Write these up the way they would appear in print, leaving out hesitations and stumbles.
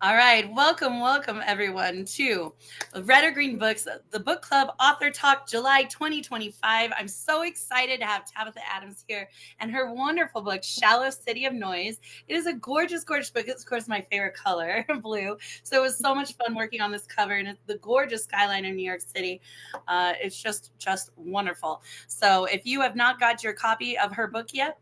All right, welcome everyone to Red or Green Books, the book club author talk July 2025. I'm so excited to have Tabitha Adams here and her wonderful book, Shallow City of Noise. It is a gorgeous, gorgeous book. It's, of course, my favorite color, blue. So it was so much fun working on this cover, and it's the gorgeous skyline of New York City. It's just wonderful. So if you have not got your copy of her book yet,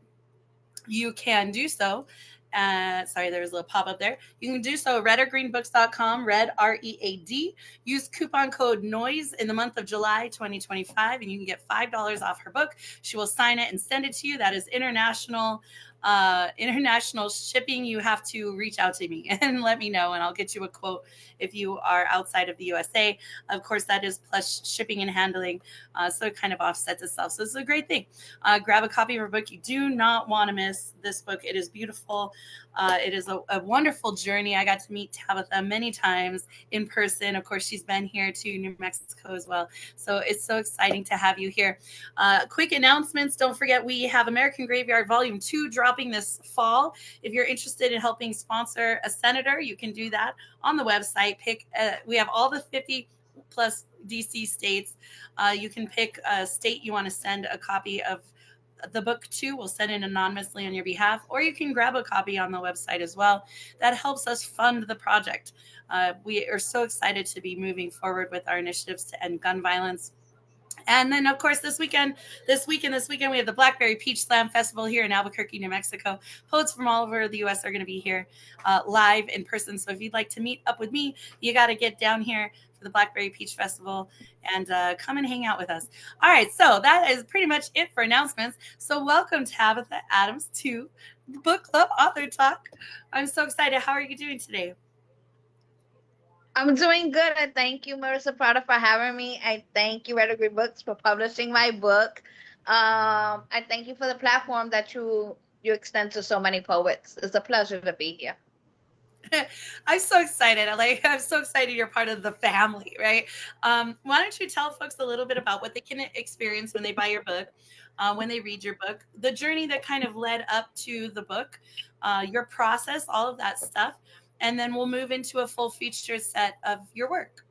you can do so. Sorry, there was a little pop up there. You can do so at redorgreenbooks.com, red READ. Use coupon code NOISE in the month of July 2025, and you can get $5 off her book. She will sign it and send it to you. That is international shipping. You have to reach out to me and let me know, and I'll get you a quote if you are outside of the USA. Of course, that is plus shipping and handling, so it kind of offsets itself. So it's a great thing. Grab a copy of her book. You do not want to miss this book. It is beautiful. It is a wonderful journey. I got to meet Tabatha many times in person. Of course, she's been here to New Mexico as well. So it's so exciting to have you here. Quick announcements. Don't forget, we have American Graveyard Volume 2 dropping this fall. If you're interested in helping sponsor a senator, you can do that on the website. We have all the 50 plus DC states. You can pick a state you want to send a copy of the book to. We'll send it anonymously on your behalf, or you can grab a copy on the website as well. That helps us fund the project. We are so excited to be moving forward with our initiatives to end gun violence. And then, of course, this weekend, we have the Blackberry Peach Slam Festival here in Albuquerque, New Mexico. Poets from all over the U.S. are going to be here live in person. So if you'd like to meet up with me, you got to get down here for the Blackberry Peach Festival and come and hang out with us. All right, so that is pretty much it for announcements. So welcome, Tabitha Adams, to the Book Club Author Talk. I'm so excited. How are you doing today? I'm doing good. I thank you, Marissa Prada, for having me. I thank you, Red Agree Books, for publishing my book. I thank you for the platform that you extend to so many poets. It's a pleasure to be here. I'm so excited. I'm so excited you're part of the family, right? Why don't you tell folks a little bit about what they can experience when they buy your book, when they read your book, the journey that kind of led up to the book, your process, all of that stuff, and then we'll move into a full feature set of your work.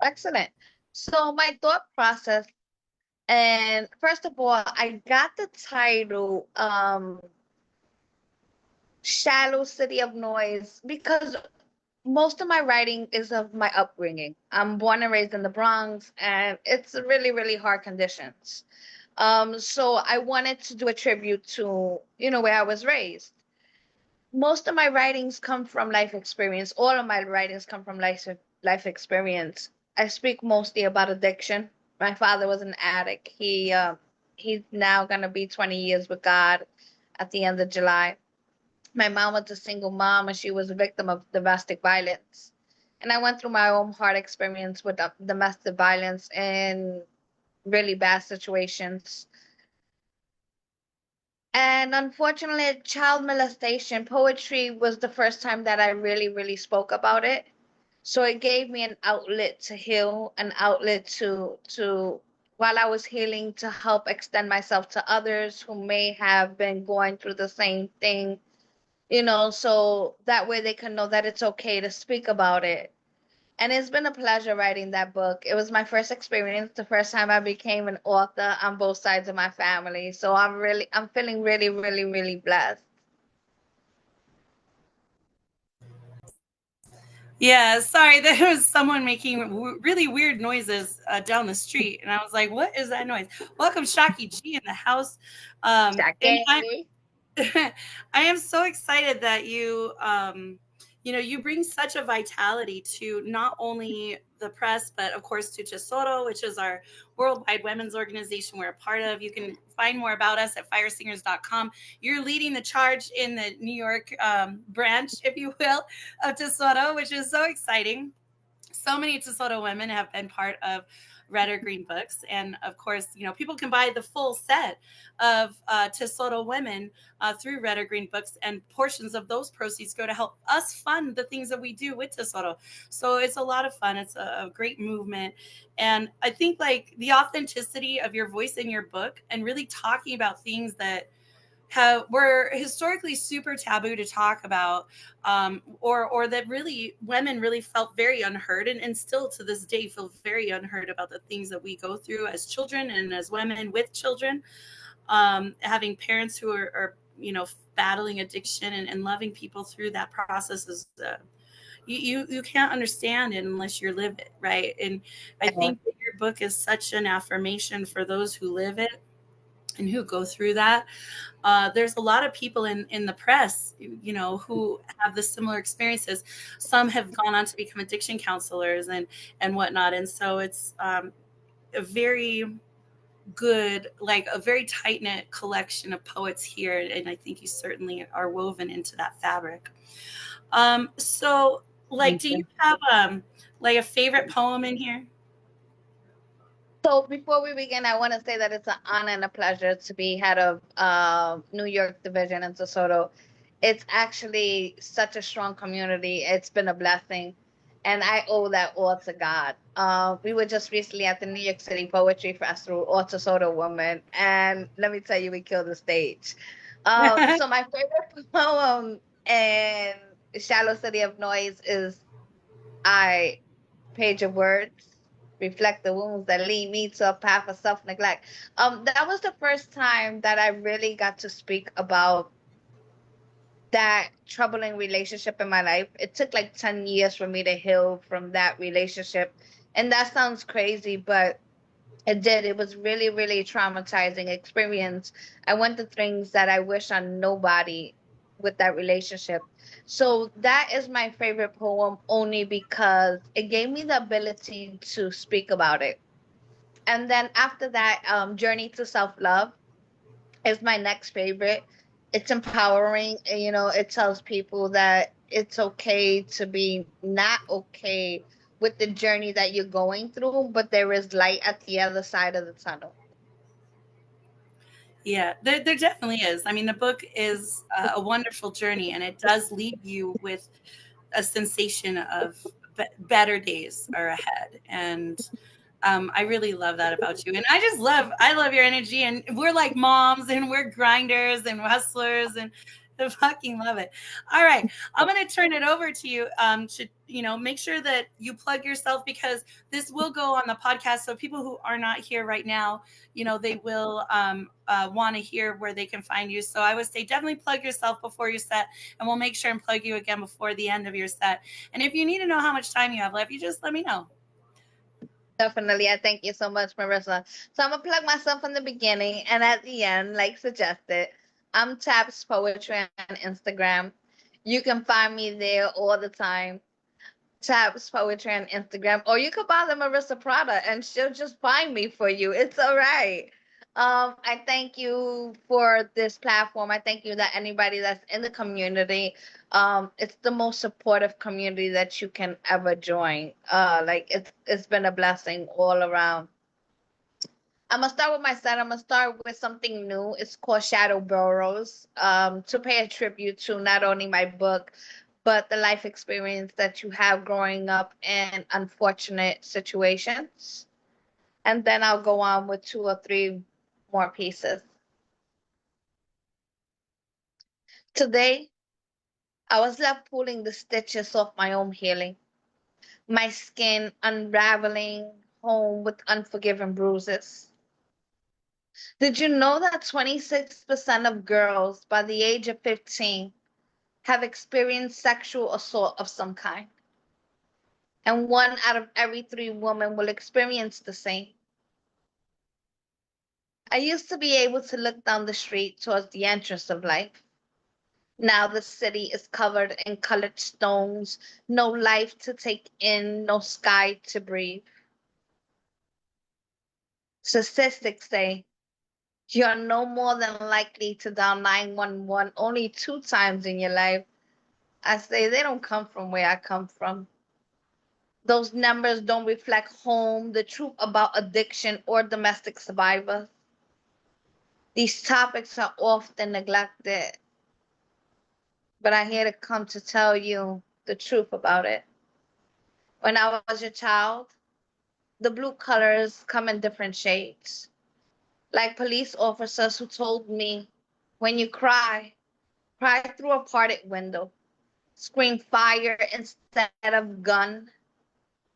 Excellent. So my thought process, and first of all, I got the title Shallow City of Noise because most of my writing is of my upbringing. I'm born and raised in the Bronx, and it's really, really hard conditions. So I wanted to do a tribute to, where I was raised. Most of my writings come from life experience. All of my writings come from life experience. I speak mostly about addiction. My father was an addict. He's now gonna be 20 years with God at the end of July. My mom was a single mom, and she was a victim of domestic violence. And I went through my own hard experience with domestic violence and really bad situations. And unfortunately, child molestation, poetry was the first time that I really, really spoke about it. So it gave me an outlet to heal, an outlet to while I was healing, to help extend myself to others who may have been going through the same thing, so that way they can know that it's okay to speak about it. And it's been a pleasure writing that book. It was my first experience, the first time I became an author on both sides of my family. So I'm feeling really, really, really blessed. Yeah, sorry, there was someone making really weird noises down the street, and I was like, "What is that noise?" Welcome, Shaki G in the house, and Jackie. I am so excited that you bring such a vitality to not only the press, but of course to Tesoro, which is our worldwide women's organization we're a part of. You can find more about us at firesingers.com. You're leading the charge in the New York branch, if you will, of Tesoro, which is so exciting. So many Tesoro women have been part of Red or Green Books. And of course, people can buy the full set of Tesoro women through Red or Green Books, and portions of those proceeds go to help us fund the things that we do with Tesoro. So it's a lot of fun. It's a great movement. And I think like the authenticity of your voice in your book and really talking about things that were historically super taboo to talk about, or that really women really felt very unheard, and still to this day feel very unheard about the things that we go through as children and as women with children. Having parents who are battling addiction, and loving people through that process is you can't understand it unless you live it, right? And I Yeah. think that your book is such an affirmation for those who live it and who go through that. There's a lot of people in the press, who have the similar experiences. Some have gone on to become addiction counselors and whatnot, and so it's a very good, like a very tight knit collection of poets here, and I think you certainly are woven into that fabric. So, like, Thank do you you. have like a favorite poem in here? So before we begin, I want to say that it's an honor and a pleasure to be head of New York Division in DeSoto. It's actually such a strong community. It's been a blessing, and I owe that all to God. We were just recently at the New York City Poetry Festival, all DeSoto women, and let me tell you, we killed the stage. So my favorite poem in Shallow City of Noise is I page of words reflect the wounds that lead me to a path of self-neglect. That was the first time that I really got to speak about that troubling relationship in my life. It took like 10 years for me to heal from that relationship. And that sounds crazy, but it did. It was really, really traumatizing experience. I went through things that I wish on nobody with that relationship. So that is my favorite poem only because it gave me the ability to speak about it. And then after that, Journey to Self Love is my next favorite. It's empowering. It tells people that it's okay to be not okay with the journey that you're going through, but there is light at the other side of the tunnel. Yeah, there definitely is. I mean, the book is a wonderful journey, and it does leave you with a sensation of better days are ahead. And I really love that about you. And I love your energy. And we're like moms, and we're grinders and hustlers, and I fucking love it. All right. I'm going to turn it over to you. To, make sure that you plug yourself, because this will go on the podcast. So people who are not here right now, they will want to hear where they can find you. So I would say definitely plug yourself before your set, and we'll make sure and plug you again before the end of your set. And if you need to know how much time you have left, you just let me know. Definitely. I thank you so much, Marissa. So I'm gonna plug myself in the beginning and at the end, like suggested. I'm Taps Poetry on Instagram. You can find me there all the time. Taps Poetry on Instagram, or you could bother Marissa Prada and she'll just find me for you. It's all right. I thank you for this platform. I thank you that anybody that's in the community, it's the most supportive community that you can ever join. Like it's been a blessing all around. I'm gonna start with my set. I'm gonna start with something new. It's called Shadow Burrows. To pay a tribute to not only my book, but the life experience that you have growing up in unfortunate situations. And then I'll go on with two or three more pieces. Today, I was left pulling the stitches off my own healing, my skin unraveling home with unforgiven bruises. Did you know that 26% of girls by the age of 15 have experienced sexual assault of some kind? And one out of every three women will experience the same. I used to be able to look down the street towards the entrance of life. Now the city is covered in colored stones, no life to take in, no sky to breathe. Statistics say you're no more than likely to dial 911 only 2 times in your life. I say they don't come from where I come from. Those numbers don't reflect home, the truth about addiction or domestic survivors. These topics are often neglected, but I'm here to come to tell you the truth about it. When I was a child, the blue colors come in different shades. Like police officers who told me When you cry through a parted window, scream fire instead of gun.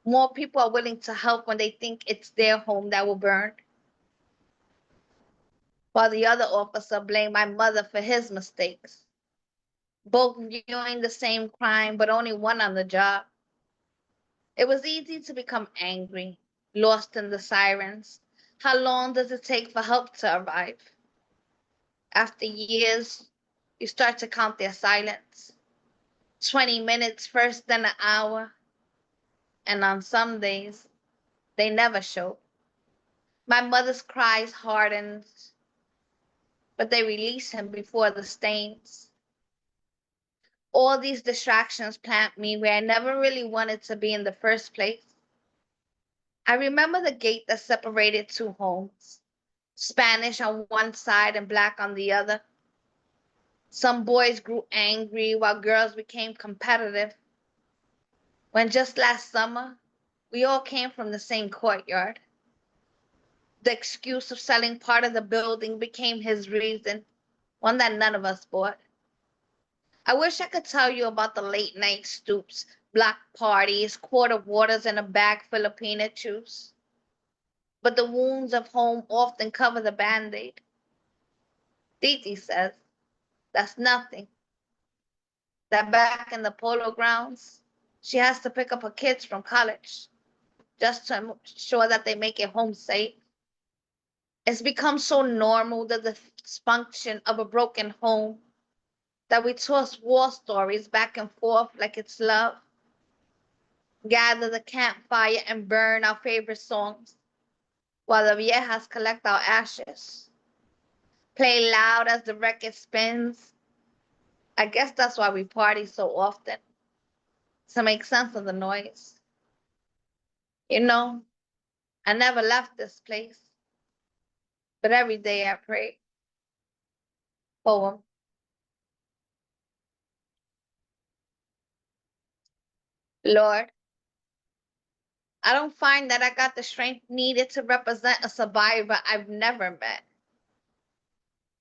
More people are willing to help when they think it's their home that will burn, while the other officer blamed my mother for his mistakes, both viewing the same crime but only one on the job. It was easy to become angry, lost in the sirens. How long does it take for help to arrive? After years, you start to count their silence. 20 minutes first, then an hour, and on some days, they never show. My mother's cries hardened, but they release him before the stains. All these distractions plant me where I never really wanted to be in the first place. I remember the gate that separated two homes, Spanish on one side and black on the other. Some boys grew angry while girls became competitive. When just last summer, we all came from the same courtyard. The excuse of selling part of the building became his reason, one that none of us bought. I wish I could tell you about the late night stoops, block parties, quarter waters, and a bag full of peanut juice. But the wounds of home often cover the band-aid. Titi says, that's nothing. That back in the polo grounds, she has to pick up her kids from college just to ensure that they make it home safe. It's become so normal, the dysfunction of a broken home, that we toss war stories back and forth like it's love, gather the campfire and burn our favorite songs, while the viejas collect our ashes, play loud as the record spins. I guess that's why we party so often, to make sense of the noise. You know, I never left this place, but every day I pray. Poem. Lord, I don't find that I got the strength needed to represent a survivor I've never met.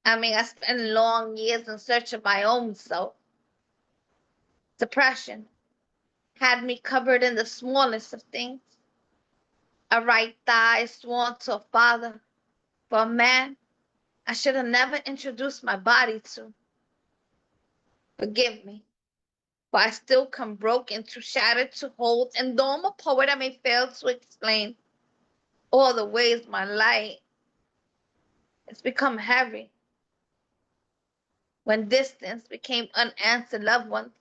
I mean, I spent long years in search of my own self. Depression had me covered in the smallest of things. A right thigh sworn to a father, for a man I should have never introduced my body to. Forgive me, for I still come broken, too shattered to hold, and though I'm a poet, I may fail to explain all the ways my light has become heavy when distance became unanswered loved ones.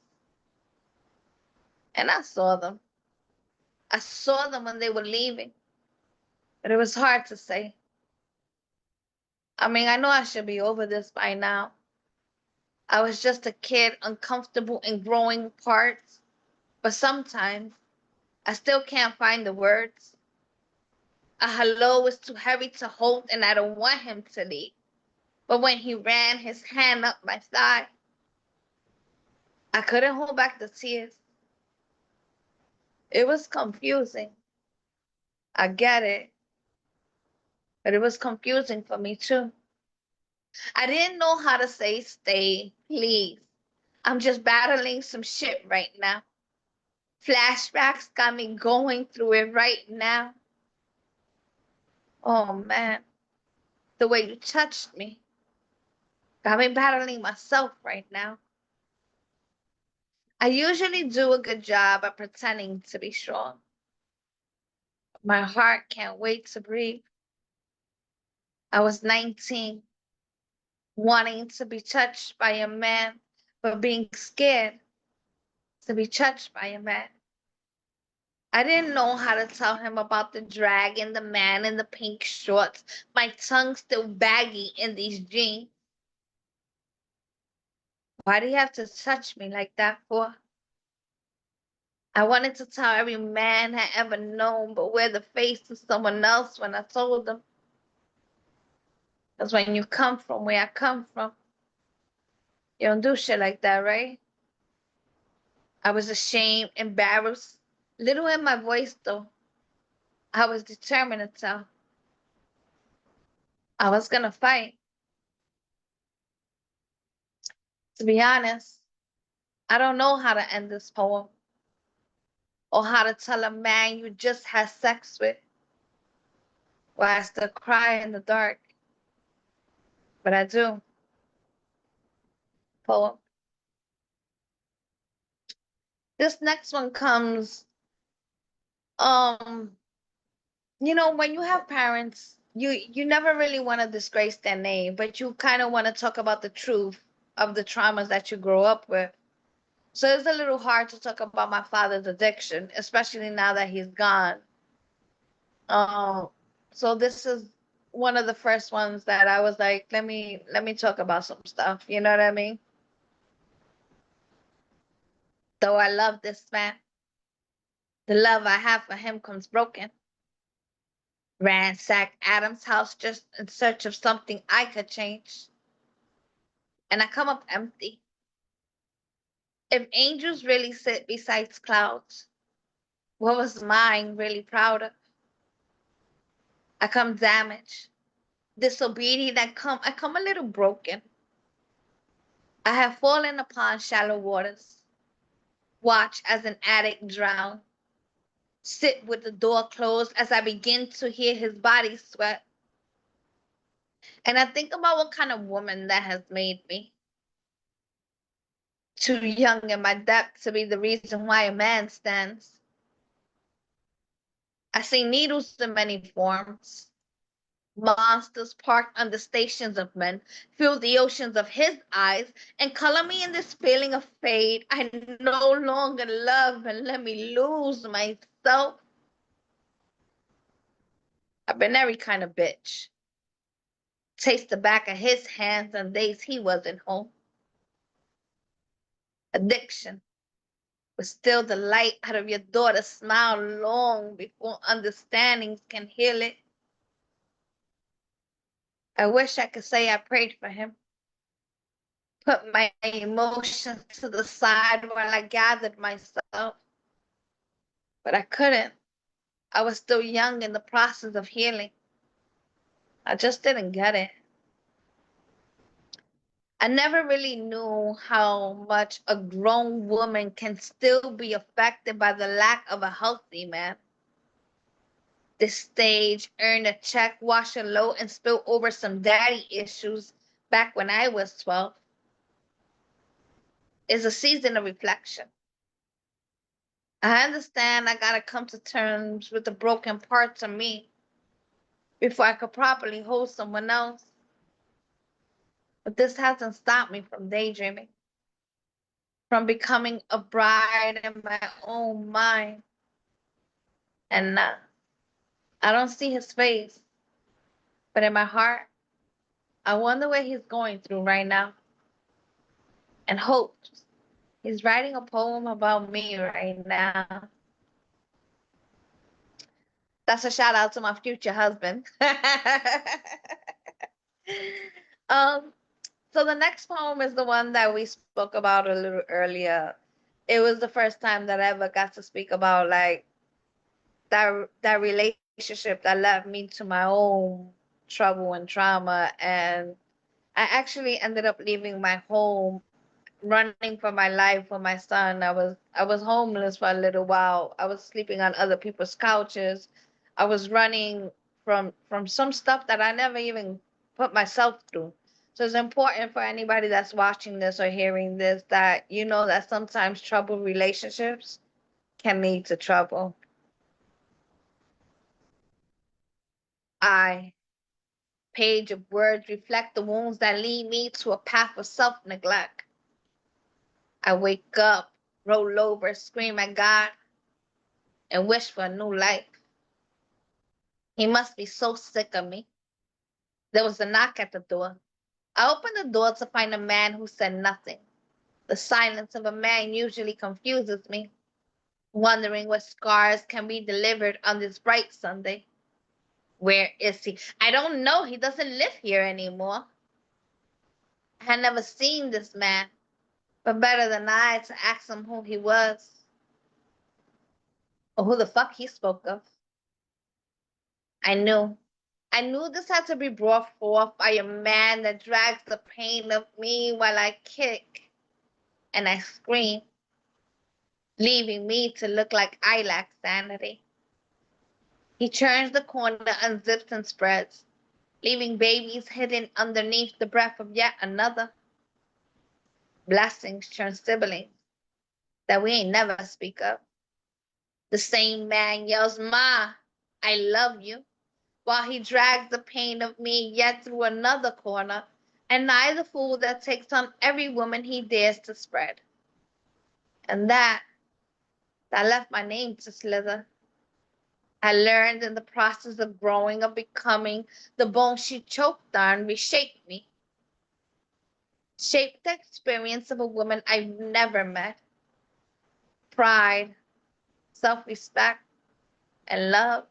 And I saw them. I saw them when they were leaving, but it was hard to say. I mean, I know I should be over this by now. I was just a kid, uncomfortable in growing parts, but sometimes I still can't find the words. A hello is too heavy to hold, and I don't want him to leave. But when he ran his hand up my thigh, I couldn't hold back the tears. It was confusing. I get it, but it was confusing for me too. I didn't know how to say stay, please. I'm just battling some shit right now. Flashbacks got me going through it right now. Oh man, the way you touched me got me battling myself right now. I usually do a good job at pretending to be strong. My heart can't wait to breathe. I was 19, wanting to be touched by a man, but being scared to be touched by a man. I didn't know how to tell him about the dragon, the man in the pink shorts, my tongue still baggy in these jeans. Why do you have to touch me like that for? I wanted to tell every man I ever known, but wear the face of someone else when I told them. Because when you come from where I come from, you don't do shit like that, right? I was ashamed, embarrassed, little in my voice though. I was determined to tell. I was gonna fight. To be honest, I don't know how to end this poem or how to tell a man you just had sex with while I still cry in the dark. But I do. Poem. This next one comes, um, when you have parents, you never really want to disgrace their name, but you kind of want to talk about the truth of the traumas that you grow up with. So it's a little hard to talk about my father's addiction, especially now that he's gone. Um, so this is one of the first ones that I was like, let me talk about some stuff. You know what I mean? Though I love this man, the love I have for him comes broken. Ransack Adam's house just in search of something I could change, and I come up empty. If angels really sit beside clouds, what was mine really proud of? I come damaged, disobedient. I come a little broken. I have fallen upon shallow waters. Watch as an addict drown. Sit with the door closed as I begin to hear his body sweat. And I think about what kind of woman that has made me. Too young in my depth to be the reason why a man stands. I see needles in many forms. Monsters parked on the stations of men fill the oceans of his eyes and color me in this feeling of fade. I no longer love and let me lose myself. I've been every kind of bitch. Taste the back of his hands on days he wasn't home. Addiction was still the light out of your daughter's smile long before understandings can heal it. I wish I could say I prayed for him, put my emotions to the side while I gathered myself, but I couldn't. I was still young in the process of healing. I just didn't get it. I never really knew how much a grown woman can still be affected by the lack of a healthy man. This stage earned a check, wash a load, and spill over some daddy issues back when I was 12. Is a season of reflection. I understand I gotta come to terms with the broken parts of me before I could properly hold someone else. But this hasn't stopped me from daydreaming, from becoming a bride in my own mind. And I don't see his face, but in my heart, I wonder what he's going through right now and hopes he's writing a poem about me right now. That's a shout out to my future husband. um, so the next poem is the one that we spoke about a little earlier. It was the first time that I ever got to speak about like that relationship that led me to my own trouble and trauma, and I actually ended up leaving my home, running for my life for my son. I was homeless for a little while. I was sleeping on other people's couches. I was running from some stuff that I never even put myself through. So it's important for anybody that's watching this or hearing this that you know that sometimes troubled relationships can lead to trouble. I page of words reflect the wounds that lead me to a path of self-neglect. I wake up, roll over, scream at God, and wish for a new life. He must be so sick of me. There was a knock at the door. I opened the door to find a man who said nothing. The silence of a man usually confuses me, wondering what scars can be delivered on this bright Sunday. Where is he? I don't know. He doesn't live here anymore. I had never seen this man, but better than I to ask him who he was or who the fuck he spoke of. I knew. I knew this had to be brought forth by a man that drags the pain of me while I kick. and I scream, leaving me to look like I lack sanity. He turns the corner, unzips and spreads, leaving babies hidden underneath the breath of yet another. Blessings turn siblings that we ain't never speak of. The same man yells, Ma, I love you, while he drags the pain of me yet through another corner, and I the fool that takes on every woman he dares to spread. And that left my name to slither. I learned in the process of growing, of becoming, the bone she choked on reshaped me, shaped the experience of a woman I've never met. Pride, self respect, and love,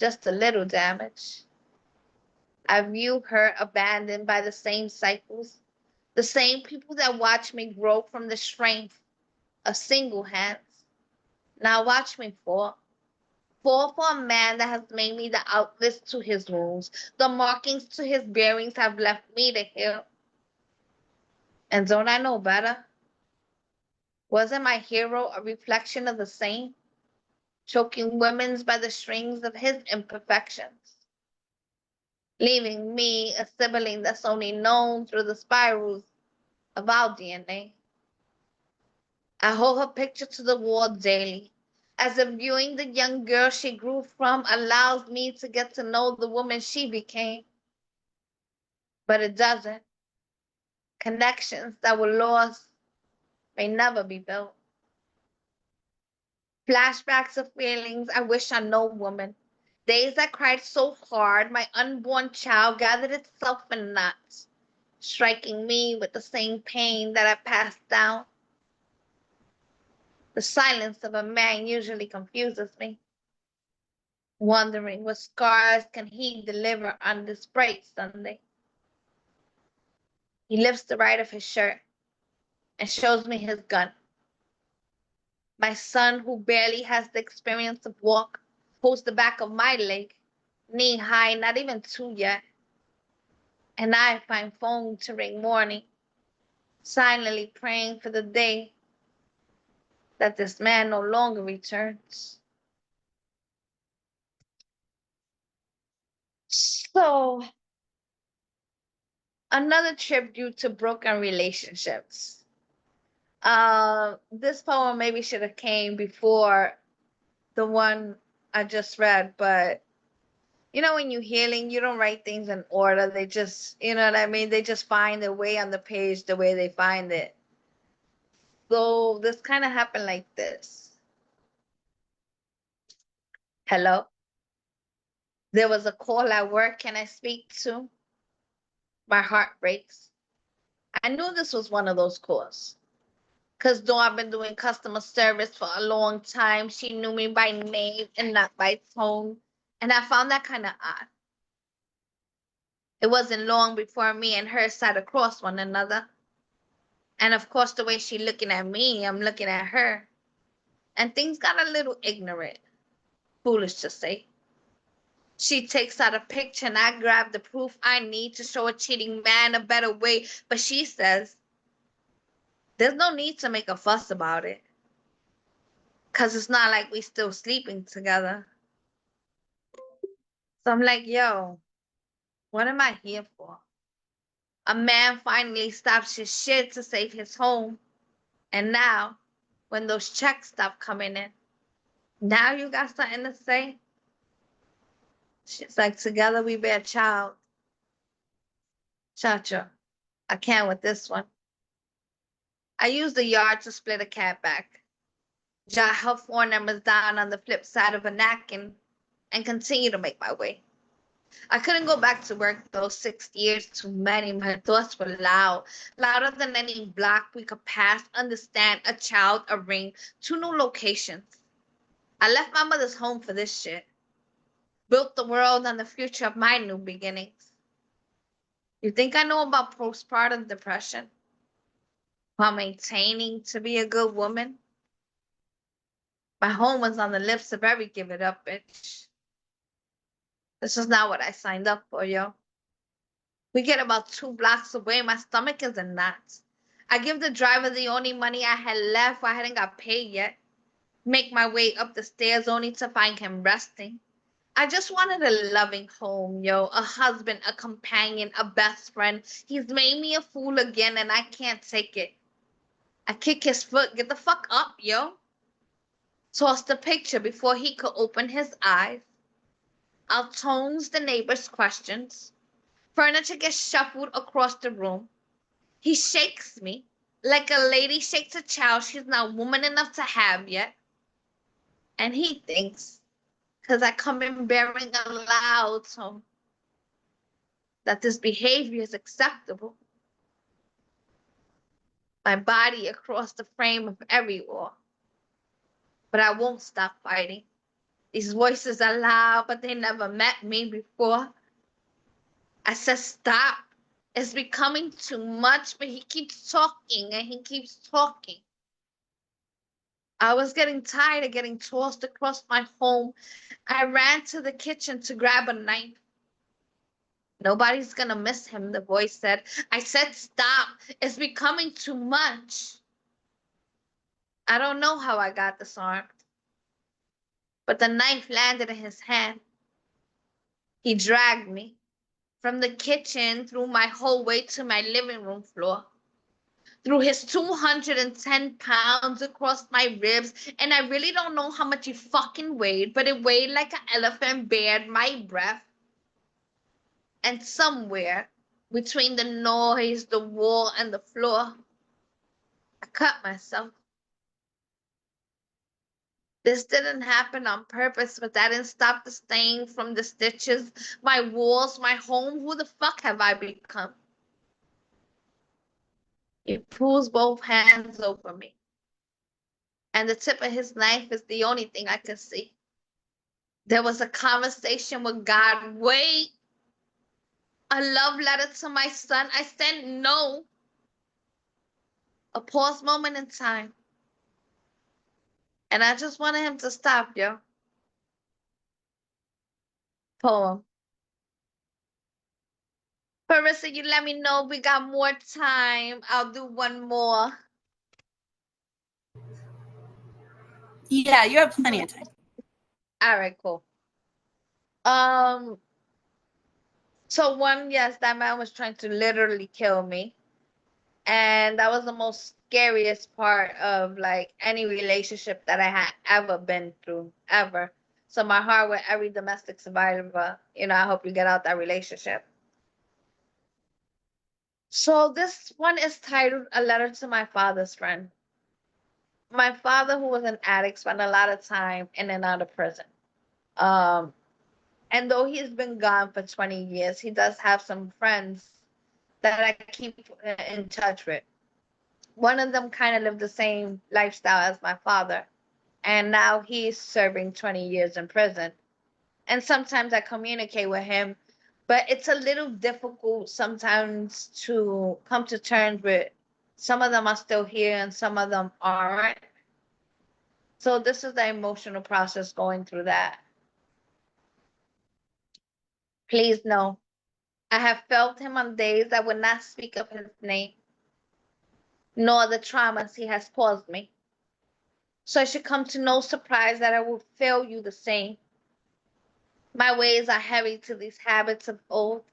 just a little damage. I view her abandoned by the same cycles, the same people that watch me grow from the strength of single hands. Now watch me fall. Fall for a man that has made me the outlets to his wounds. The markings to his bearings have left me to heal. And don't I know better? Wasn't my hero a reflection of the same? Choking women's by the strings of his imperfections, leaving me a sibling that's only known through the spirals of our DNA. I hold her picture to the wall daily, as if viewing the young girl she grew from allows me to get to know the woman she became. But it doesn't. Connections that were lost may never be built. Flashbacks of feelings I wish on no woman. Days I cried so hard my unborn child gathered itself in knots, striking me with the same pain that I passed down. The silence of a man usually confuses me, wondering what scars can he deliver on this bright Sunday. He lifts the right of his shirt and shows me his gun. My son, who barely has the experience of walk, holds the back of my leg, knee high, not even two yet, and I find phone to ring morning, silently praying for the day that this man no longer returns. So, another tribute to broken relationships. This poem maybe should have came before the one I just read, but you know, when you're healing, you don't write things in order. They just, you know what I mean? They just find their way on the page the way they find it. So this kind of happened like this. Hello? There was a call at work. Can I speak to? My heart breaks. I knew this was one of those calls. Because though I've been doing customer service for a long time, she knew me by name and not by tone. And I found that kind of odd. It wasn't long before me and her sat across one another. And of course, the way she looking at me, I'm looking at her. And things got a little ignorant, foolish to say. She takes out a picture and I grab the proof I need to show a cheating man a better way. But she says, there's no need to make a fuss about it. Because it's not like we still sleeping together. So I'm like, yo, what am I here for? A man finally stops his shit to save his home. And now, when those checks stop coming in, now you got something to say? She's like, together we bear a child. Cha-cha. I can't with this one. I use the yard to split a cat back. Jot her phone numbers down on the flip side of a napkin and continue to make my way. I couldn't go back to work those 6 years too many. My thoughts were loud, louder than any block we could pass, understand, a child, a ring, 2 new locations. I left my mother's home for this shit. Built the world on the future of my new beginnings. You think I know about postpartum depression? While maintaining to be a good woman? My home was on the lips of every give it up bitch. This is not what I signed up for, yo. We get about 2 blocks away. My stomach is in knots. I give the driver the only money I had left. I hadn't got paid yet. Make my way up the stairs only to find him resting. I just wanted a loving home, yo. A husband, a companion, a best friend. He's made me a fool again and I can't take it. I kick his foot. Get the fuck up, yo. Toss the picture before he could open his eyes. Outtones the neighbor's questions. Furniture gets shuffled across the room. He shakes me like a lady shakes a child she's not woman enough to have yet. And he thinks, because I come in bearing a loud tone, that this behavior is acceptable. My body across the frame of every wall. But I won't stop fighting. These voices are loud, but they never met me before. I said, stop. It's becoming too much, but he keeps talking and he keeps talking. I was getting tired of getting tossed across my home. I ran to the kitchen to grab a knife. Nobody's gonna miss him, the voice said. I said, stop. It's becoming too much. I don't know how I got disarmed, but the knife landed in his hand. He dragged me from the kitchen through my hallway to my living room floor. Through his 210 pounds across my ribs, and I really don't know how much he fucking weighed, but it weighed like an elephant bared my breath. And somewhere between the noise, the wall, and the floor, I cut myself. This didn't happen on purpose, but that didn't stop the stain from the stitches, my walls, my home. Who the fuck have I become? He pulls both hands over me, and the tip of his knife is the only thing I can see. There was a conversation with God. Wait, a love letter to my son. I said no. A pause moment in time. And I just wanted him to stop, yo. Poem. Marissa, you let me know if we got more time. I'll do one more. Yeah, you have plenty of time. All right, cool. Um, so one, yes, that man was trying to literally kill me. And that was the most scariest part of like any relationship that I had ever been through, ever. So my heart with every domestic survivor, I hope you get out that relationship. So this one is titled A Letter to My Father's Friend. My father, who was an addict, spent a lot of time in and out of prison. Um, and though he's been gone for 20 years, he does have some friends that I keep in touch with. One of them kind of lived the same lifestyle as my father, and now he's serving 20 years in prison. And sometimes I communicate with him, but it's a little difficult sometimes to come to terms with. Some of them are still here and some of them aren't. So this is the emotional process going through that. Please know, I have felt him on days I would not speak of his name, nor the traumas he has caused me. So it should come to no surprise that I will fail you the same. My ways are heavy to these habits of old,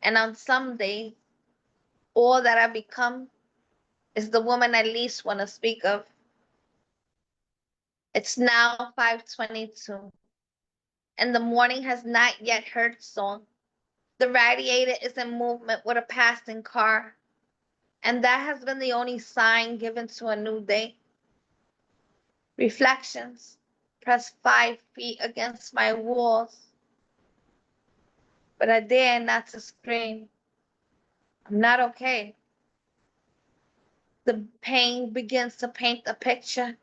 and on some days, all that I become is the woman I least want to speak of. It's now 5:22, and the morning has not yet heard song. The radiator is in movement with a passing car, and that has been the only sign given to a new day. Reflections press 5 feet against my walls, but I dare not to scream. I'm not okay. The pain begins to paint a picture,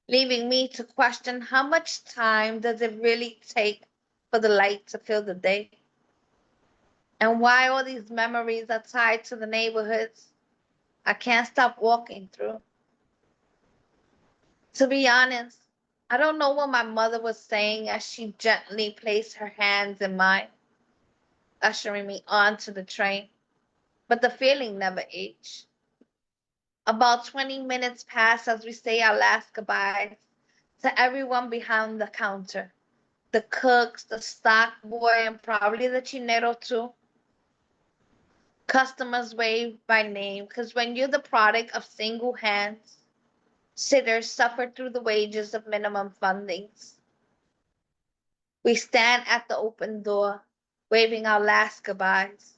leaving me to question how much time does it really take for the light to fill the day? And why all these memories are tied to the neighborhoods I can't stop walking through. To be honest, I don't know what my mother was saying as she gently placed her hands in mine, ushering me onto the train, but the feeling never aged. About 20 minutes pass as we say our last goodbyes to everyone behind the counter. The cooks, the stock boy, and probably the chinero too. Customers wave by name because when you're the product of single hands, sitters suffer through the wages of minimum fundings. We stand at the open door, waving our last goodbyes.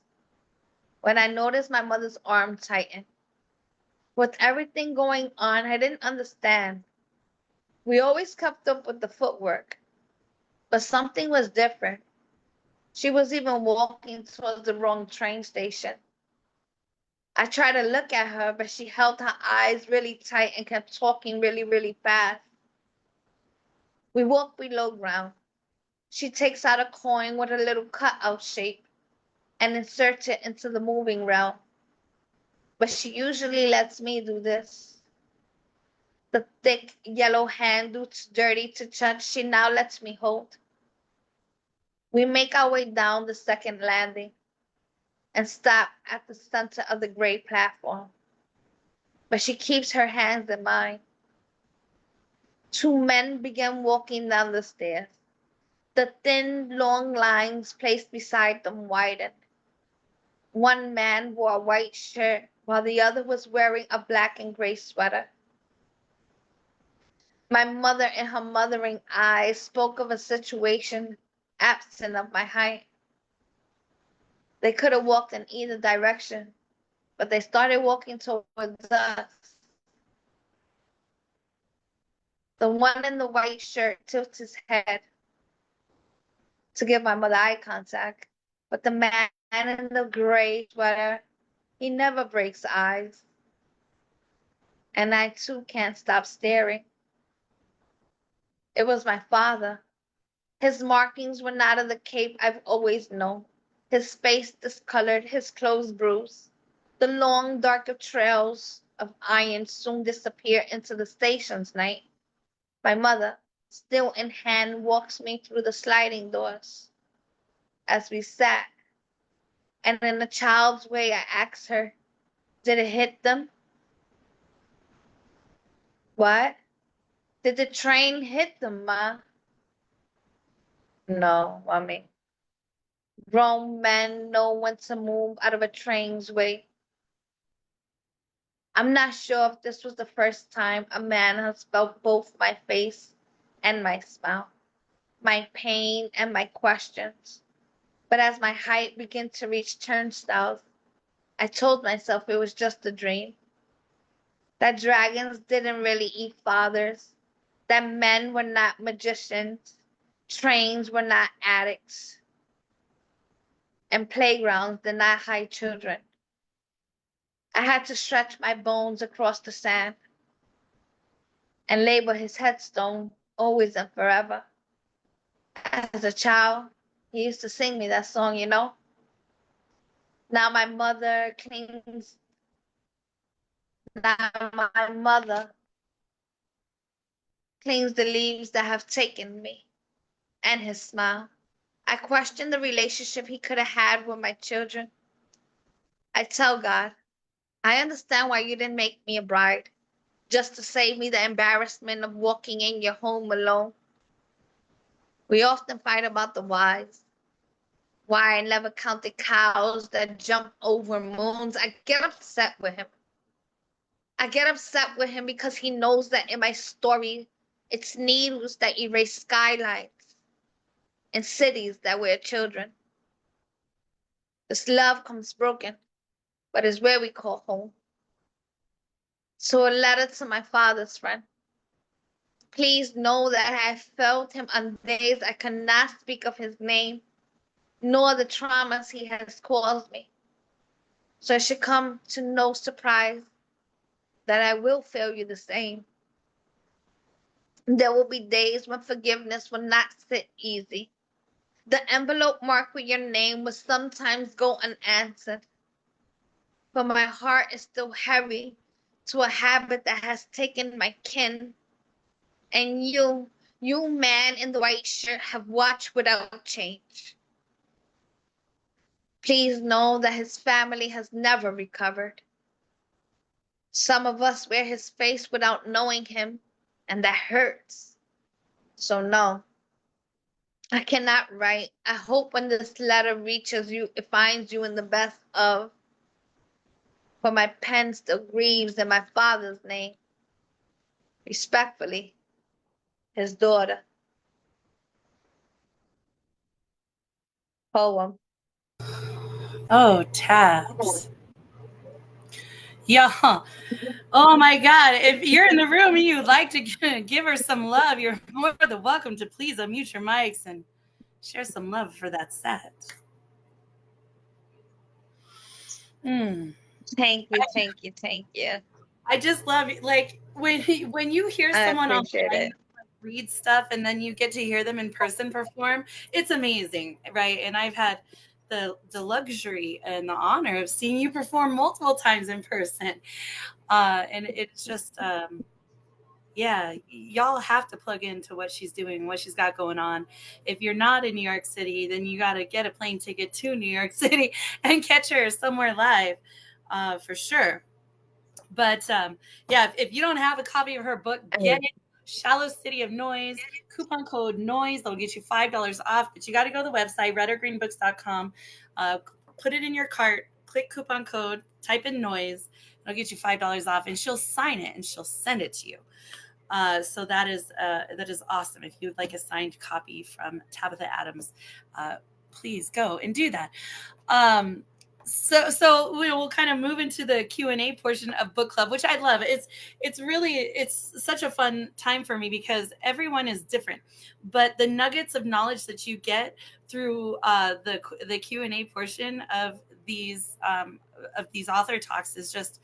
When I noticed my mother's arm tighten, with everything going on, I didn't understand. We always kept up with the footwork, but something was different. She was even walking towards the wrong train station. I tried to look at her, but she held her eyes really tight and kept talking really, really fast. We walk below ground. She takes out a coin with a little cutout shape and inserts it into the moving realm. But she usually lets me do this. The thick yellow hand looks dirty to touch. She now lets me hold. We make our way down the second landing and stop at the center of the gray platform. But she keeps her hands in mine. Two men began walking down the stairs. The thin, long lines placed beside them widened. One man wore a white shirt while the other was wearing a black and gray sweater. My mother, in her mothering eyes, spoke of a situation absent of my height. They could have walked in either direction, but they started walking towards us. The one in the white shirt tilts his head to give my mother eye contact, but the man in the gray sweater, he never breaks eyes. And I too can't stop staring. It was my father. His markings were not of the cape I've always known. His face discolored, his clothes bruised. The long, darker trails of iron soon disappear into the station's night. My mother, still in hand, walks me through the sliding doors. As we sat, and in a child's way, I asked her, "Did it hit them?" "What?" "Did the train hit them, Ma?" "No, Mommy. Grown men know when to move out of a train's way." I'm not sure if this was the first time a man has felt both my face and my smile, my pain and my questions. But as my height began to reach turnstiles, I told myself it was just a dream. That dragons didn't really eat fathers, that men were not magicians, trains were not addicts, and playgrounds did not hide children. I had to stretch my bones across the sand and label his headstone always and forever. As a child, he used to sing me that song, you know. Now my mother clings, now my mother clings the leaves that have taken me and his smile. I question the relationship he could have had with my children. I tell God, I understand why you didn't make me a bride, just to save me the embarrassment of walking in your home alone. We often fight about the whys. Why I never counted cows that jump over moons. I get upset with him. I get upset with him because he knows that in my story, it's needles that erase skylines and cities that wear children. This love comes broken, but is where we call home. So a letter to my father's friend. Please know that I felt him on days I cannot speak of his name, nor the traumas he has caused me. So it should come to no surprise that I will fail you the same. There will be days when forgiveness will not sit easy. The envelope marked with your name will sometimes go unanswered, but my heart is still heavy to a habit that has taken my kin. And you man in the white shirt, have watched without change. Please know that his family has never recovered. Some of us wear his face without knowing him, and that hurts. So, no, I cannot write. I hope when this letter reaches you, it finds you in the best of, for my pen still grieves in my father's name. Respectfully, his daughter. Poem. Oh, Tabs. Yeah. Oh my God. If you're in the room and you'd like to give her some love, you're more than welcome to please unmute your mics and share some love for that set. Mm. Thank you, thank you, thank you. I just love like when you hear I someone appreciate online it. read stuff and then you get to hear them in person perform, it's amazing, right? And I've had the luxury and the honor of seeing you perform multiple times in person, and it's just yeah, y'all have to plug into what she's doing, what she's got going on. If you're not in New York City, then you got to get a plane ticket to New York City and catch her somewhere live, for sure. But yeah, if you don't have a copy of her book, get And it. Shallow City of Noise, coupon code NOISE. That'll get you $5 off. But you got to go to the website, redorgreenbooks.com. Uh, put it in your cart, click coupon code, type in NOISE. It'll get you $5 off. And she'll sign it and she'll send it to you. So that is awesome. If you would like a signed copy from Tabatha Adams, please go and do that. Um, so we'll kind of move into the Q&A portion of book club, which I love. It's such a fun time for me because everyone is different, but the nuggets of knowledge that you get through the Q&A portion of these author talks is just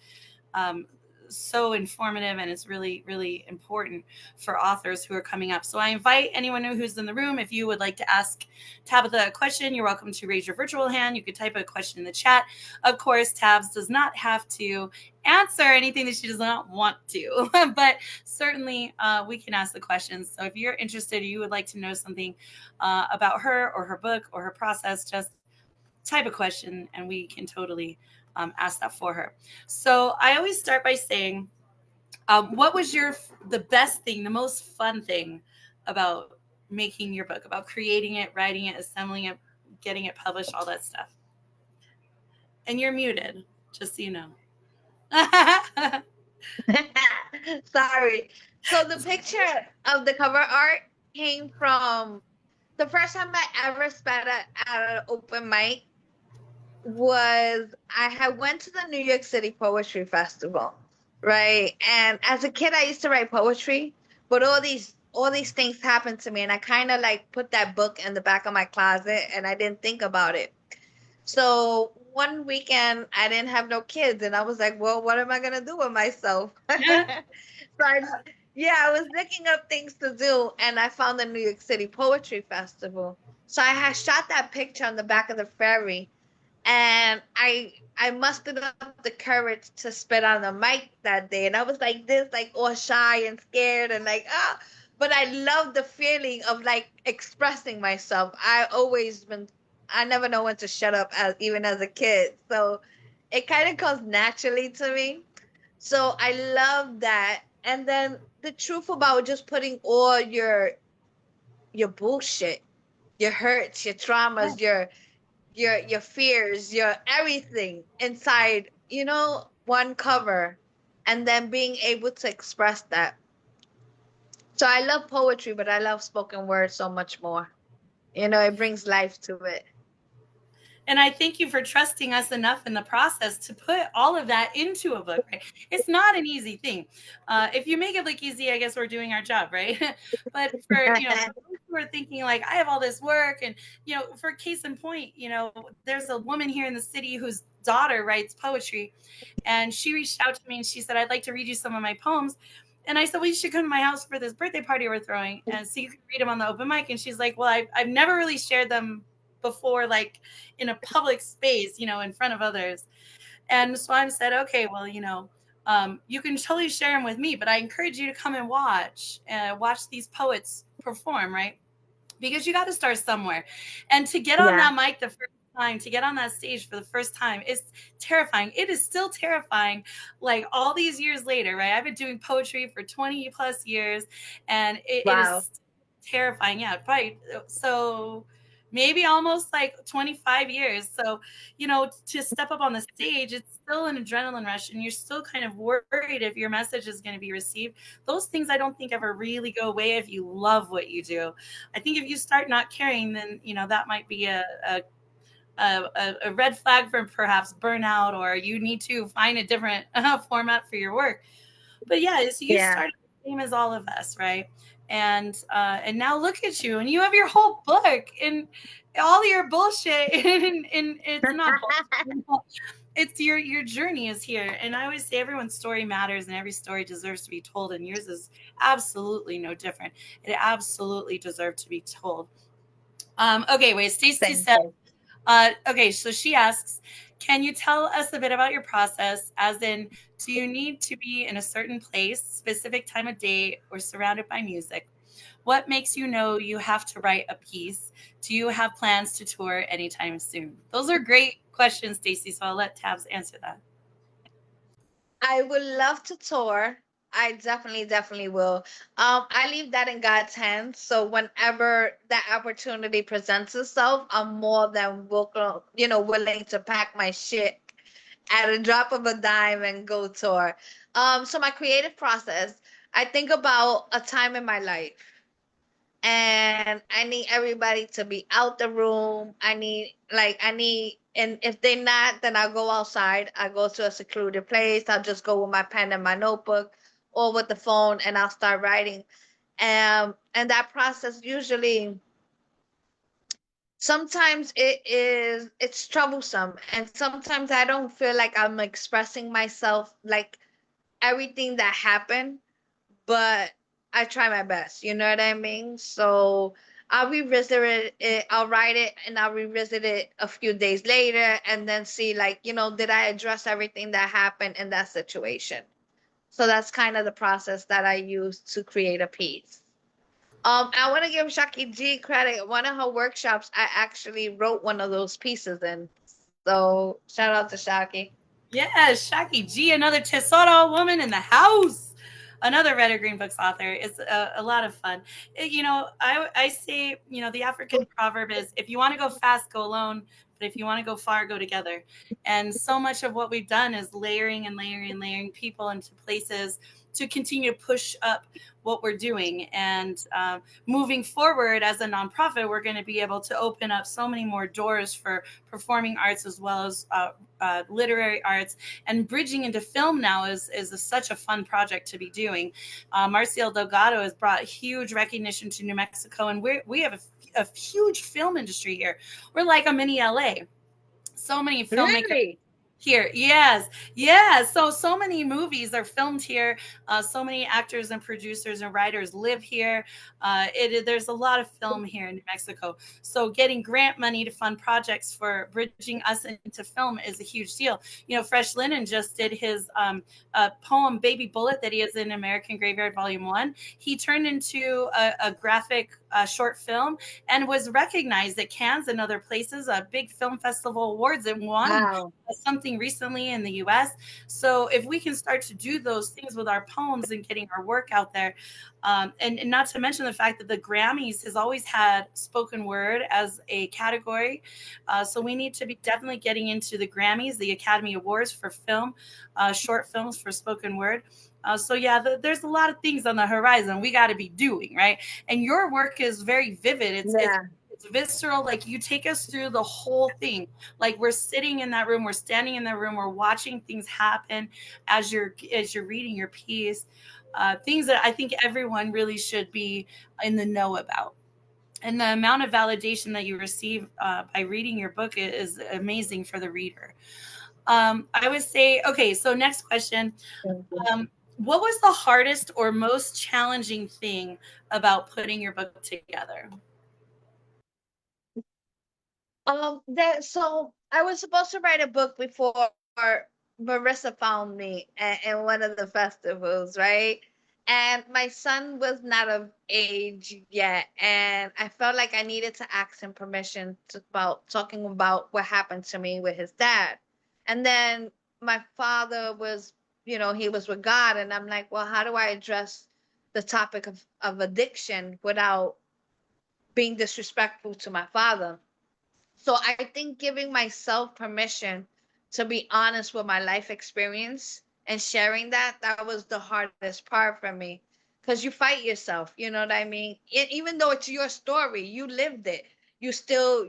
um, so informative, and it's really really important for authors who are coming up. So I invite anyone who's in the room, if you would like to ask Tabatha a question, you're welcome to raise your virtual hand. You could type a question in the chat. Of course, Tabs does not have to answer anything that she does not want to, but certainly we can ask the questions. So if you're interested, or you would like to know something about her or her book or her process, just type a question and we can totally ask that for her. So I always start by saying, what was the best thing, the most fun thing about making your book, about creating it, writing it, assembling it, getting it published, all that stuff? And you're muted, just so you know. sorry. So the picture of the cover art came from the first time I ever spat at an open mic was I had went to the New York City Poetry Festival, right? And as a kid, I used to write poetry, but all these things happened to me, and I kind of like put that book in the back of my closet, and I didn't think about it. So one weekend, I didn't have no kids, and I was like, well, what am I gonna do with myself? So yeah, I was looking up things to do, and I found the New York City Poetry Festival. So I had shot that picture on the back of the ferry, and I mustered up the courage to spit on the mic that day, and I was like this, like all shy and scared, and like but I love the feeling of like expressing myself. I never know when to shut up, as even as a kid, so it kind of comes naturally to me. So I love that. And then the truth about just putting all your bullshit, your hurts, your traumas, your fears, your everything inside, one cover, and then being able to express that. So I love poetry, but I love spoken word so much more. It brings life to it. And I thank you for trusting us enough in the process to put all of that into a book. Right? It's not an easy thing. If you make it look easy, I guess we're doing our job, right? But for those who are thinking like, I have all this work, and for case in point, there's a woman here in the city whose daughter writes poetry, and she reached out to me and she said, I'd like to read you some of my poems. And I said, well, you should come to my house for this birthday party we're throwing, and so you can read them on the open mic. And she's like, well, I've never really shared them before, like in a public space, in front of others. And so I said, okay, well, you can totally share them with me, but I encourage you to come and watch these poets perform, right? Because you got to start somewhere. And to get on Yeah. that mic the first time to get on that stage for the first time is terrifying. It is still terrifying, like all these years later, right? I've been doing poetry for 20 plus years, and it Wow. is terrifying. Yeah, probably. So maybe almost like 25 years. So, to step up on the stage, it's still an adrenaline rush, and you're still kind of worried if your message is going to be received. Those things I don't think ever really go away if you love what you do. I think if you start not caring, then that might be a red flag for perhaps burnout, or you need to find a different format for your work. But yeah, so you Yeah. started the same as all of us, right? And now look at you, and you have your whole book and all your bullshit, and it's not bullshit. It's your journey is here, and I always say everyone's story matters, and every story deserves to be told, and yours is absolutely no different. It absolutely deserved to be told. Okay, wait. Stacy Thank said, you. okay, so she asks, can you tell us a bit about your process? As in, do you need to be in a certain place, specific time of day, or surrounded by music? What makes you know you have to write a piece? Do you have plans to tour anytime soon? Those are great questions, Stacy. So I'll let Tabs answer that. I would love to tour. I definitely will. I leave that in God's hands. So whenever that opportunity presents itself, I'm more than welcome, willing to pack my shit at a drop of a dime and go tour. So my creative process, I think about a time in my life, and I need everybody to be out the room. And if they're not, then I'll go outside. I go to a secluded place. I'll just go with my pen and my notebook or with the phone, and I'll start writing. And that process usually, sometimes it's troublesome, and sometimes I don't feel like I'm expressing myself like everything that happened, but I try my best. You know what I mean? So I'll revisit it. I'll write it and I'll revisit it a few days later and then see, like, did I address everything that happened in that situation? So that's kind of the process that I use to create a piece. I want to give Shaki G credit. One of her workshops, I actually wrote one of those pieces in. So shout out to Shaki. Yeah, Shaki G, another Tesoro woman in the house. Another Red or Green Books author. It's a lot of fun. I say, the African proverb is, if you want to go fast, go alone. But if you want to go far, go together. And so much of what we've done is layering and layering and layering people into places to continue to push up what we're doing. And moving forward as a nonprofit, we're going to be able to open up so many more doors for performing arts as well as literary arts, and bridging into film now is such a fun project to be doing. Marcial Delgado has brought huge recognition to New Mexico, and we have a huge film industry here. We're like a mini LA. So many filmmakers Really? here, yes, yes. So many movies are filmed here. So many actors and producers and writers live here. There's a lot of film here in New Mexico. So getting grant money to fund projects for bridging us into film is a huge deal. Fresh Linen just did his poem "Baby Bullet" that he has in American Graveyard Volume One. He turned into a graphic short film and was recognized at Cannes and other places, big film festival awards, and won Wow. something recently in the US. So if we can start to do those things with our poems and getting our work out there, and not to mention the fact that the Grammys has always had spoken word as a category. So we need to be definitely getting into the Grammys, the Academy Awards for film, short films for spoken word. So yeah, there's a lot of things on the horizon we got to be doing, right? And your work is very vivid. Yeah. It's visceral. Like, you take us through the whole thing. Like, we're sitting in that room, we're standing in that room, we're watching things happen as you're reading your piece. Things that I think everyone really should be in the know about. And the amount of validation that you receive by reading your book is amazing for the reader. I would say, okay, so next question. Thank you. What was the hardest or most challenging thing about putting your book together? That so I was supposed to write a book before Marissa found me in one of the festivals, right? And my son was not of age yet, and I felt like I needed to ask him permission about talking about what happened to me with his dad. And then my father was, he was with God, and I'm like, well, how do I address the topic of addiction without being disrespectful to my father? So I think giving myself permission to be honest with my life experience and sharing that was the hardest part for me. Because you fight yourself, you know what I mean? Even though it's your story, you lived it. You still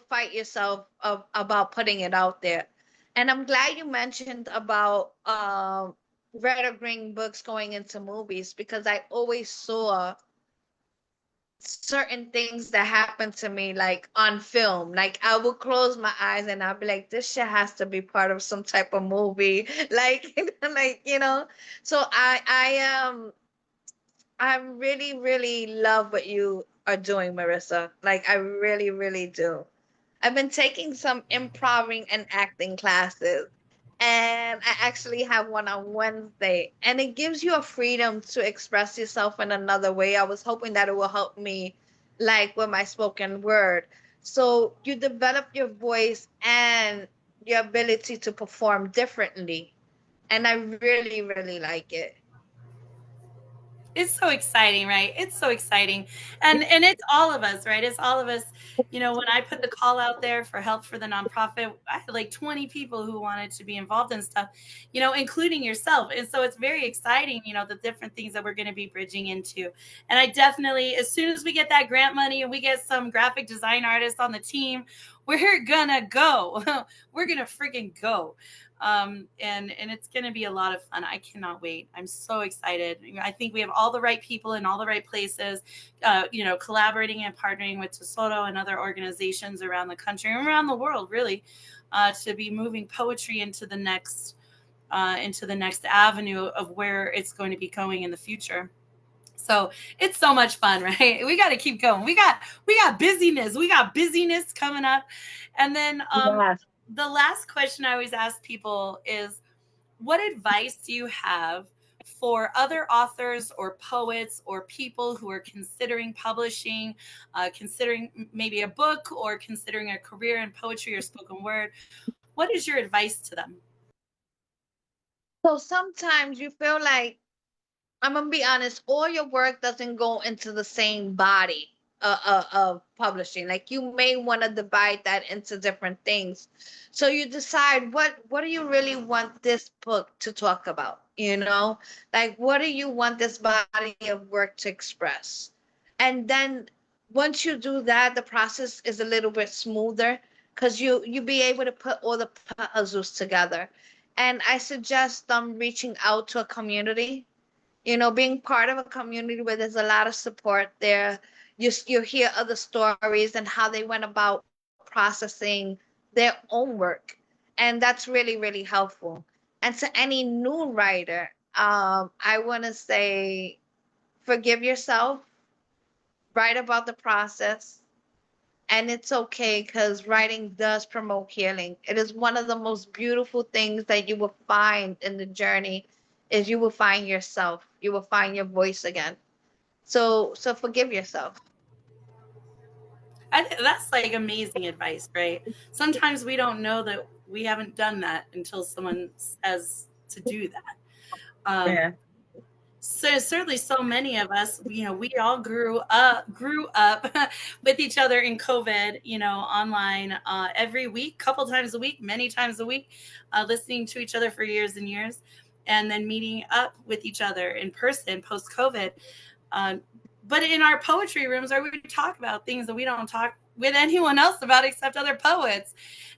fight yourself about putting it out there. And I'm glad you mentioned about red or green books going into movies, because I always saw certain things that happened to me like on film. Like I would close my eyes and I'll be like, this shit has to be part of some type of movie. Like So I really, really love what you are doing, Marissa. Like I really, really do. I've been taking some improving and acting classes, and I actually have one on Wednesday. And it gives you a freedom to express yourself in another way. I was hoping that it will help me, like with my spoken word. So you develop your voice and your ability to perform differently. And I really, really like it. It's so exciting, right? It's so exciting. And it's all of us, right? It's all of us. When I put the call out there for help for the nonprofit, I had like 20 people who wanted to be involved in stuff, including yourself. And so it's very exciting, the different things that we're going to be bridging into. And I definitely, as soon as we get that grant money and we get some graphic design artists on the team, we're gonna go. We're gonna freaking go. And it's going to be a lot of fun. I cannot wait. I'm so excited. I think we have all the right people in all the right places, collaborating and partnering with Tesoro and other organizations around the country and around the world, really, to be moving poetry into the next avenue of where it's going to be going in the future. So it's so much fun, right? We got to keep going. We got busyness. We got busyness coming up. And then Yes. the last question I always ask people is, what advice do you have for other authors or poets or people who are considering publishing, considering maybe a book or considering a career in poetry or spoken word? What is your advice to them? So sometimes you feel like, I'm gonna be honest, all your work doesn't go into the same body of publishing. Like you may want to divide that into different things. So you decide what do you really want this book to talk about? Like what do you want this body of work to express? And then once you do that, the process is a little bit smoother because you be able to put all the puzzles together. And I suggest reaching out to a community, being part of a community where there's a lot of support there. You hear other stories and how they went about processing their own work, and that's really, really helpful. And to any new writer, I want to say, forgive yourself, write about the process, and it's okay because writing does promote healing. It is one of the most beautiful things that you will find in the journey is you will find yourself. You will find your voice again. So forgive yourself. That's like amazing advice, right? Sometimes we don't know that we haven't done that until someone says to do that. Um, Yeah. so certainly so many of us, we all grew up with each other in COVID, online, every week, couple times a week, many times a week, listening to each other for years and years, and then meeting up with each other in person post COVID. um, but in our poetry rooms, where we talk about things that we don't talk with anyone else about except other poets.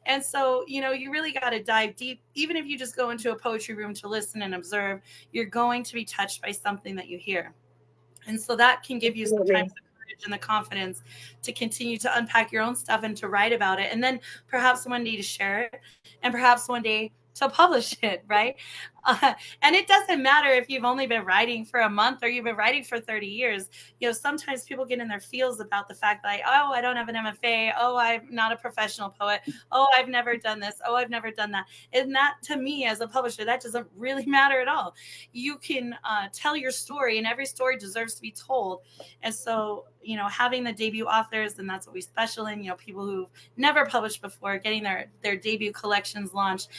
And so, you really got to dive deep. Even if you just go into a poetry room to listen and observe, you're going to be touched by something that you hear. And so that can give you sometimes Absolutely. the courage and the confidence to continue to unpack your own stuff and to write about it. And then perhaps one day to share it. And perhaps one day to publish it, right? And it doesn't matter if you've only been writing for a month or you've been writing for 30 years. Sometimes people get in their feels about the fact that, oh, I don't have an MFA. Oh, I'm not a professional poet. Oh, I've never done this. Oh, I've never done that. And that, to me, as a publisher, that doesn't really matter at all. You can tell your story, and every story deserves to be told. And so, having the debut authors, and that's what we special in, people who've never published before, getting their debut collections launched.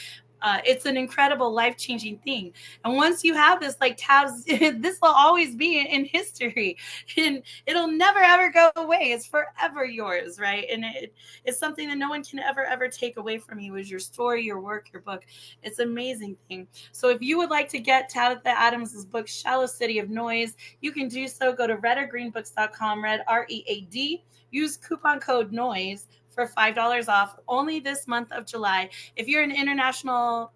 It's an incredible life-changing thing. And once you have this, like Tabs, this will always be in history, and it'll never ever go away. It's forever yours, right? And it's something that no one can ever take away from you, is your story, your work, your book. It's an amazing thing. So if you would like to get Tabitha Adams's book Shallow City of Noise, you can do so. Go to redorgreenbooks.com, red READ. Use coupon code NOISE for $5 off only this month of July. If you're an international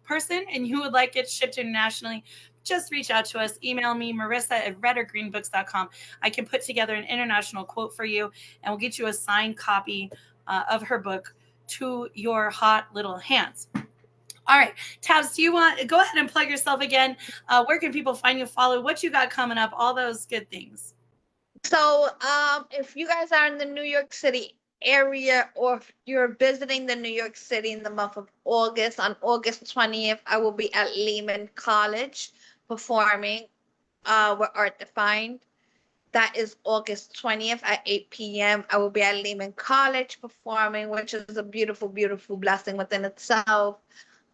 person and you would like it shipped internationally, just reach out to us. Email me, marissa@redorgreenbooks.com. I can put together an international quote for you, and we'll get you a signed copy of her book to your hot little hands. All right, Tabs, do you want go ahead and plug yourself again? Where can people find you, follow what you got coming up, all those good things? So, if you guys are in the New York City area, or if you're visiting the New York City in the month of August, on August 20th, I will be at Lehman College performing with Art Defined. That is August 20th at 8 p.m. I will be at Lehman College performing, which is a beautiful, beautiful blessing within itself.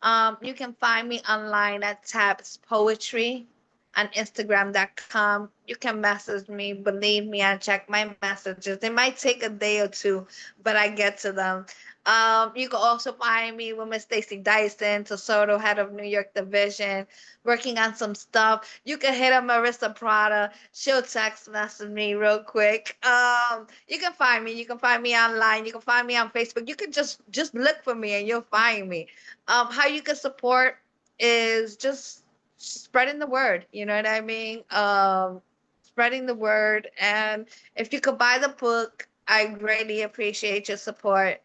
You can find me online at Tabs Poetry on Instagram.com. You can message me. Believe me, I check my messages. It might take a day or two, but I get to them. You can also find me with Miss Stacy Dyson, Tesoro, head of New York Division, working on some stuff. You can hit up Marissa Prada. She'll text message me real quick. You can find me. You can find me online. You can find me on Facebook. You can just look for me and you'll find me. How you can support is just spreading the word. You know what I mean? Spreading the word. And if you could buy the book, I greatly appreciate your support.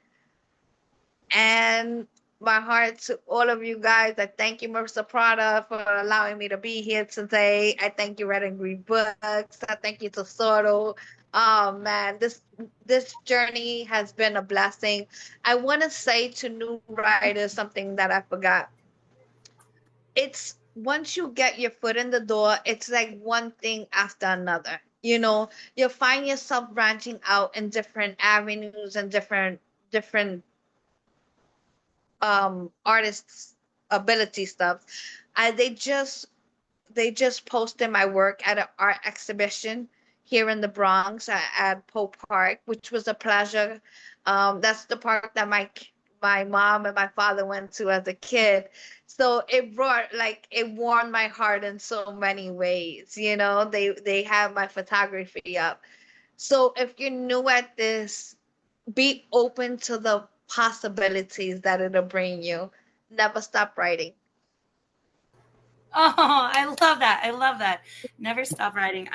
And my heart to all of you guys. I thank you, Marissa Prada, for allowing me to be here today. I thank you, Red and Green Books. I thank you to Sordo. Oh man, this journey has been a blessing. I want to say to new writers something that I forgot. It's once you get your foot in the door, it's like one thing after another. You'll find yourself branching out in different avenues and different artists' ability stuff. I they just posted my work at an art exhibition here in the Bronx at Poe Park, which was a pleasure. That's the park that my mom and my father went to as a kid. So it warmed my heart in so many ways. They have my photography up. So if you're new at this, be open to the possibilities that it'll bring you. Never stop writing. Oh, I love that. I love that. Never stop writing.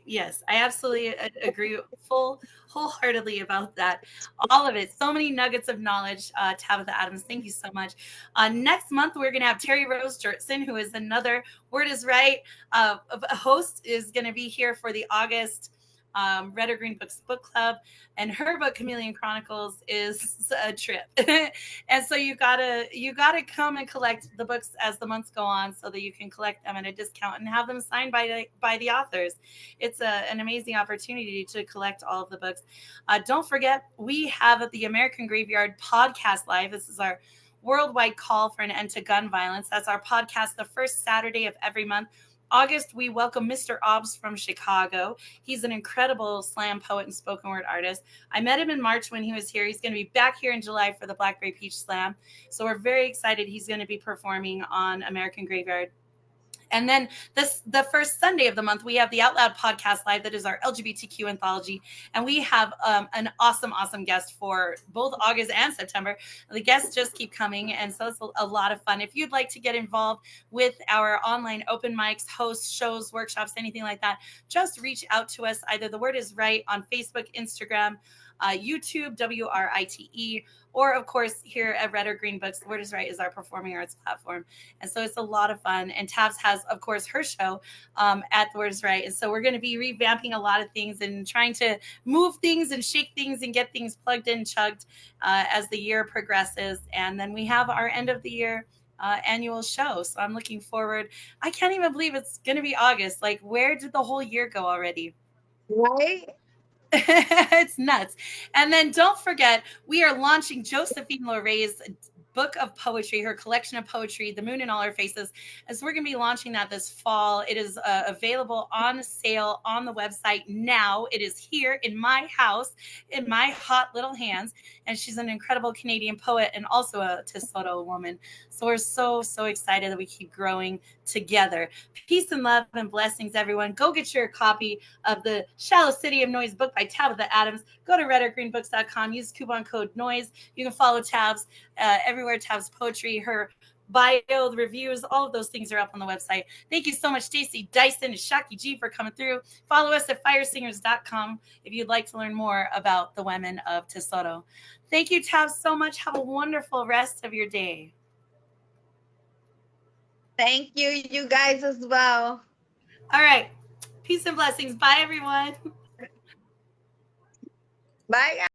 Yes, I absolutely agree wholeheartedly about that. All of it. So many nuggets of knowledge, Tabitha Adams. Thank you so much. Next month, we're going to have Terry Rose Jertson, who is another Word is Right host, is going to be here for the August Red or Green Books Book Club. And her book, Chameleon Chronicles, is a trip. And so you gotta come and collect the books as the months go on, so that you can collect them at a discount and have them signed by the authors. It's an amazing opportunity to collect all of the books. Don't forget, we have the American Graveyard podcast live. This is our worldwide call for an end to gun violence. That's our podcast the first Saturday of every month. August, we welcome Mr. Obbs from Chicago. He's an incredible slam poet and spoken word artist. I met him in March when he was here. He's going to be back here in July for the Blackberry Peach Slam. So we're very excited. He's going to be performing on American Graveyard. And then the first Sunday of the month, we have the Out Loud podcast live. That is our LGBTQ anthology. And we have an awesome guest for both August and September. The guests just keep coming. And so it's a lot of fun. If you'd like to get involved with our online open mics, hosts, shows, workshops, anything like that, just reach out to us. Either The Word is Right on Facebook, Instagram, YouTube, WRITE, or of course here at Red or Green Books, The Word is Right is our performing arts platform. And so it's a lot of fun. And Tabs has, of course, her show at The Word is Right. And so we're going to be revamping a lot of things and trying to move things and shake things and get things plugged in, chugged as the year progresses. And then we have our end of the year annual show. So I'm looking forward. I can't even believe it's going to be August. Like, where did the whole year go already? Right? It's nuts. And then don't forget, we are launching Josephine Loray's book of poetry, her collection of poetry, The Moon in All Her Faces. And so we're going to be launching that this fall. It is available on sale on the website now. It is here in my house, in my hot little hands. And she's an incredible Canadian poet and also a Tesoro woman. So we're so, so excited that we keep growing together. Peace and love and blessings, everyone. Go get your copy of the Shallow City of Noise book by Tabatha Adams. Go to redorgreenbooks.com. Use coupon code NOISE. You can follow Tabs everywhere. Tabs poetry, her bio, the reviews, all of those things are up on the website. Thank you so much, Stacey Dyson and Shaki G, for coming through. Follow us at firesingers.com if you'd like to learn more about the women of Tesoro. Thank you, Tabs, so much. Have a wonderful rest of your day. Thank you, you guys as well. All right. Peace and blessings. Bye, everyone. Bye, guys.